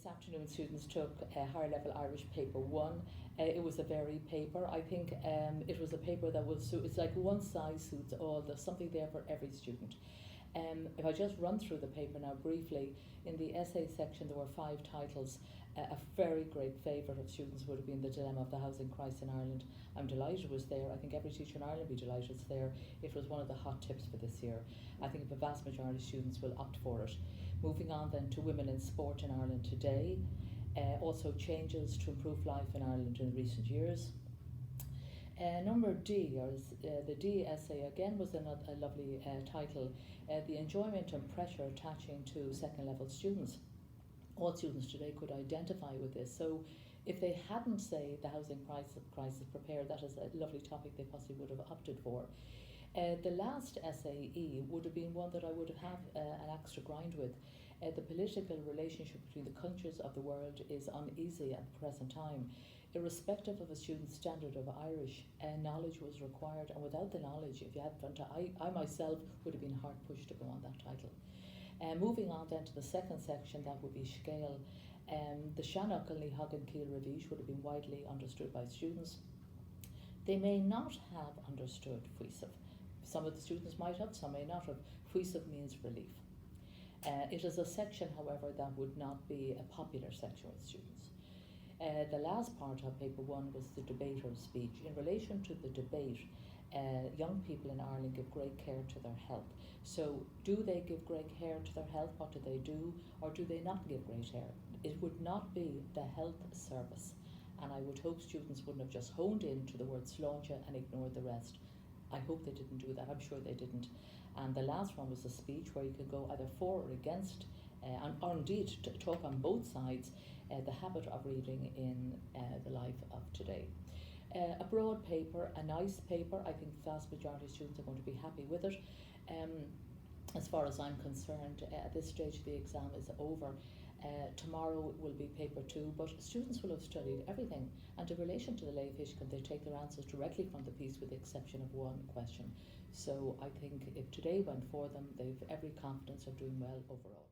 afternoon students took higher level Irish paper 1. It was a varied paper. I think it was a paper that was, it's like one size suits all, there's something there for every student. If I just run through the paper now briefly, in the essay section there were 5 titles. A very great favourite of students would have been The Dilemma of the Housing Crisis in Ireland. I'm delighted it was there. I think every teacher in Ireland will be delighted it's there. It was one of the hot tips for this year. I think the vast majority of students will opt for it. Moving on then to women in sport in Ireland today. Also changes to improve life in Ireland in recent years. Number D, or the D essay again, was a lovely title, The Enjoyment and Pressure Attaching to Second Level Students. All students today could identify with this. So if they hadn't, say, the housing crisis prepared, that is a lovely topic they possibly would have opted for. The last essay, E, would have been one that I would have an extra grind with. The political relationship between the countries of the world is uneasy at the present time. Irrespective of a student's standard of Irish, knowledge was required, and without the knowledge, if you had I myself would have been hard pushed to go on that title. Moving on then to the second section, that would be Scale. The Shannock and Hagan Keel Revish would have been widely understood by students. They may not have understood Fuisiv. Some of the students might have, some may not have. Fuisiv means relief. It is a section, however, that would not be a popular section with students. The last part of paper 1 was the debater's speech. In relation to the debate, young people in Ireland give great care to their health. So do they give great care to their health? What do they do? Or do they not give great care? It would not be the health service. And I would hope students wouldn't have just honed in to the word sláinte and ignored the rest. I hope they didn't do that. I'm sure they didn't. And the last one was a speech where you could go either for or against, or indeed to talk on both sides, the habit of reading in the life of today. A broad paper, a nice paper. I think the vast majority of students are going to be happy with it. As far as I'm concerned, at this stage the exam is over. Tomorrow will be paper 2, but students will have studied everything, and in relation to the Lei Fishkin, they take their answers directly from the piece with the exception of one question. So I think if today went for them, they've every confidence of doing well overall.